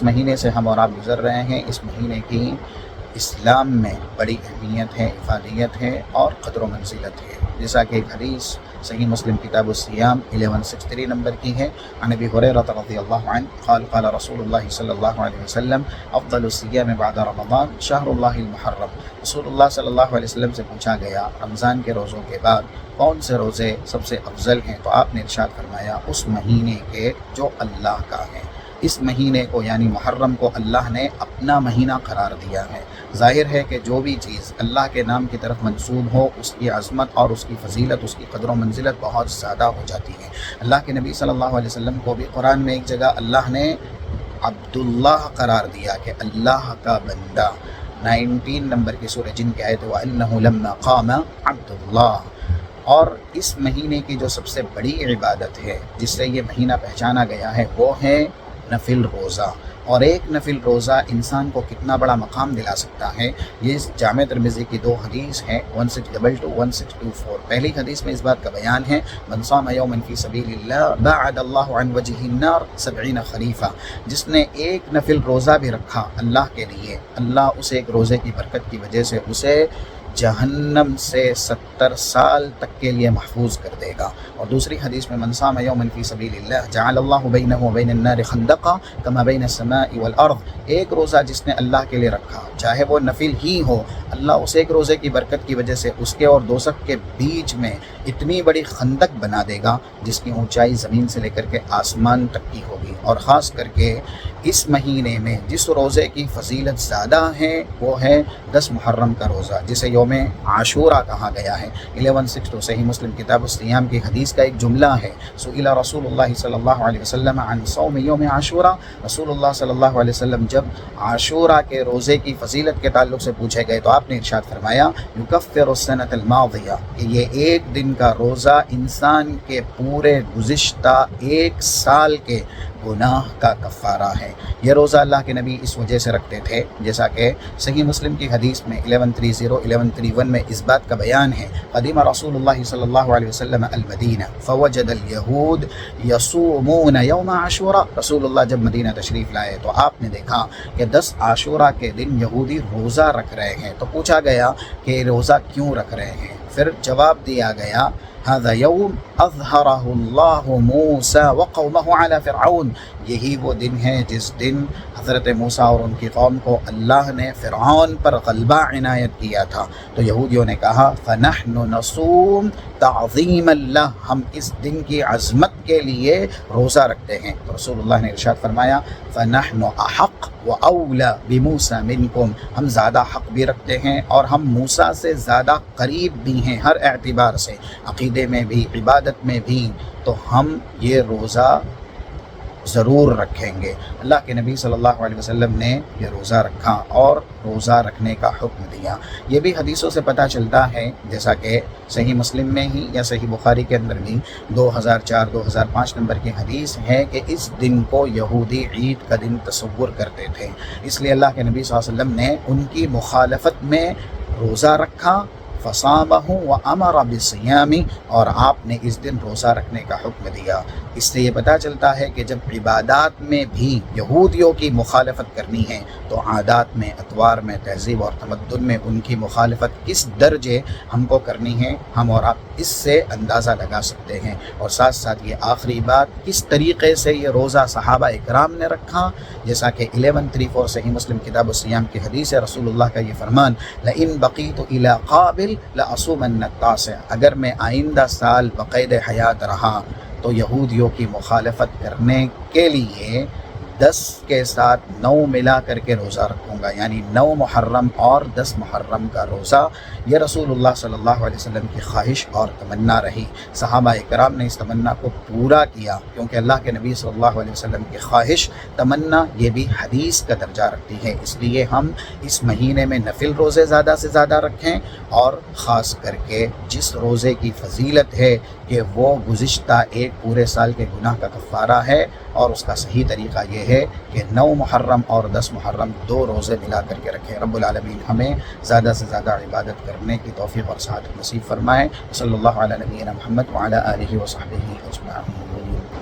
مہینے سے ہم اور آپ گزر رہے ہیں، اس مہینے کی اسلام میں بڑی اہمیت ہے، افادیت ہے اور قدر و منزلت ہے، جیسا کہ ایک حدیث صحیح مسلم کتاب الصیام 1163 نمبر کی ہے، عن ابی ہریرہ رضی اللہ عنہ قال قال رسول اللہ صلی اللہ علیہ وسلم افضل الصیام بعد رمضان شہر اللہ المحرم۔ رسول اللہ صلی اللہ علیہ وسلم سے پوچھا گیا رمضان کے روزوں کے بعد کون سے روزے سب سے افضل ہیں، تو آپ نے ارشاد فرمایا اس مہینے کے جو اللہ کا ہے۔ اس مہینے کو یعنی محرم کو اللہ نے اپنا مہینہ قرار دیا ہے۔ ظاہر ہے کہ جو بھی چیز اللہ کے نام کی طرف منسوب ہو اس کی عظمت اور اس کی فضیلت، اس کی قدر و منزلت بہت زیادہ ہو جاتی ہے۔ اللہ کے نبی صلی اللہ علیہ وسلم کو بھی قرآن میں ایک جگہ اللہ نے عبداللہ قرار دیا کہ اللہ کا بندہ، 19 نمبر کی سورہ جن کی آیت وَإِنَّهُ لَمَّا قَامَ عَبْدُ اللَّهِ۔ اور اس مہینے کی جو سب سے بڑی عبادت ہے جس سے یہ مہینہ پہچانا گیا ہے وہ ہے نفل روزہ۔ اور ایک نفل روزہ انسان کو کتنا بڑا مقام دلا سکتا ہے، یہ جامع ترمذی کی 2 حدیث ہیں 1622 1624۔ پہلی حدیث میں اس بات کا بیان ہے من صام یوما فی سبیل اللہ بعد اللہ عن وجہ النار 70 خریفہ، جس نے ایک نفل روزہ بھی رکھا اللہ کے لیے، اللہ اس ایک روزے کی برکت کی وجہ سے اسے جہنم سے 70 سال تک کے لیے محفوظ کر دے گا۔ اور دوسری حدیث میں من صام یوما فی سبیل اللہ جعل اللہ بینہ وبین النار خندقا کما بین السماء والارض، ایک روزہ جس نے اللہ کے لیے رکھا چاہے وہ نفل ہی ہو، اللہ اس ایک روزے کی برکت کی وجہ سے اس کے اور دوزخ کے بیچ میں اتنی بڑی خندق بنا دے گا جس کی اونچائی زمین سے لے کر کے آسمان تک کی ہوگی۔ اور خاص کر کے اس مہینے میں جس روزے کی فضیلت زیادہ ہے وہ ہے 10 محرم کا روزہ، جسے یوم عاشورہ کہا گیا ہے۔ 1162 صحیح مسلم کتاب الصیام کی حدیث کا ایک جملہ ہے سئل رسول اللہ صلی اللہ علیہ وسلم عن صوم یوم عاشورہ، رسول اللہ صلی اللہ علیہ وسلم جب عاشورہ کے روزے کی فضیلت کے تعلق سے پوچھے گئے تو آپ نے ارشاد فرمایا یکفر السنۃ الماضیہ، کہ یہ ایک دن کا روزہ انسان کے پورے گزشتہ 1 سال کے گناہ کا کفارہ ہے۔ یہ روزہ اللہ کے نبی اس وجہ سے رکھتے تھے جیسا کہ صحیح مسلم کی حدیث میں 1130 1131 میں اس بات کا بیان ہے قدیم رسول اللہ صلی اللہ علیہ وسلم المدینہ فوجد الیہود یصومون یوم عاشورہ، رسول اللہ جب مدینہ تشریف لائے تو آپ نے دیکھا کہ 10 عاشورہ کے دن یہودی روزہ رکھ رہے ہیں، تو پوچھا گیا کہ روزہ کیوں رکھ رہے ہیں، پھر جواب دیا گیا هذا يوم اظہرہ اللہ موسیٰ وقومہ علی فرعون، یہی وہ دن ہے جس دن حضرت موسیٰ اور ان کی قوم کو اللہ نے فرعون پر غلبہ عنایت کیا تھا۔ تو یہودیوں نے کہا فنحن نصوم تعظیما لہ، ہم اس دن کی عظمت کے لیے روزہ رکھتے ہیں۔ تو رسول اللہ نے ارشاد فرمایا فنحن احق واولی بموسیٰ منکم، ہم زیادہ حق بھی رکھتے ہیں اور ہم موسیٰ سے زیادہ قریب بھی ہیں ہر اعتبار سے، عقیدے میں بھی عبادت میں بھی، تو ہم یہ روزہ ضرور رکھیں گے۔ اللہ کے نبی صلی اللہ علیہ وسلم نے یہ روزہ رکھا اور روزہ رکھنے کا حکم دیا۔ یہ بھی حدیثوں سے پتہ چلتا ہے جیسا کہ صحیح مسلم میں ہی یا صحیح بخاری کے اندر بھی 2004 2005 نمبر کی حدیث ہے کہ اس دن کو یہودی عید کا دن تصور کرتے تھے، اس لیے اللہ کے نبی صلی اللہ علیہ وسلم نے ان کی مخالفت میں روزہ رکھا فصامہ وامر بالصیام، اور آپ نے اس دن روزہ رکھنے کا حکم دیا۔ اس سے یہ پتہ چلتا ہے کہ جب عبادات میں بھی یہودیوں کی مخالفت کرنی ہے تو عادات میں، اطوار میں، تہذیب اور تمدن میں ان کی مخالفت کس درجے ہم کو کرنی ہے، ہم اور آپ اس سے اندازہ لگا سکتے ہیں۔ اور ساتھ ساتھ یہ آخری بات، کس طریقے سے یہ روزہ صحابہ اکرام نے رکھا، جیسا کہ 1134 صحیح مسلم کتاب الصیام کی حدیث ہے، رسول اللہ کا یہ فرمان لئن بقیت الی قابل لأصومن التاسع، اگر میں آئندہ سال بقید حیات رہا تو یہودیوں کی مخالفت کرنے کے لیے 10 کے ساتھ 9 ملا کر کے روزہ رکھوں گا، یعنی 9 محرم اور 10 محرم کا روزہ۔ یہ رسول اللہ صلی اللہ علیہ وسلم کی خواہش اور تمنا رہی، صحابہ اکرام نے اس تمنا کو پورا کیا، کیونکہ اللہ کے نبی صلی اللہ علیہ وسلم کی خواہش تمنا یہ بھی حدیث کا درجہ رکھتی ہے، اس لیے ہم اس مہینے میں نفل روزے زیادہ سے زیادہ رکھیں، اور خاص کر کے جس روزے کی فضیلت ہے کہ وہ گزشتہ ایک پورے سال کے گناہ کا کفارہ ہے، اور اس کا صحیح طریقہ یہ ہے کہ 9 محرم اور 10 محرم 2 روزے ملا کر کے رکھیں۔ رب العالمین ہمیں زیادہ سے زیادہ عبادت کرنے کی توفیق اور سعادت نصیب فرمائے۔ صلی اللہ علیہ نبینا محمد وعلی آلہ وصحبہ اجمعین۔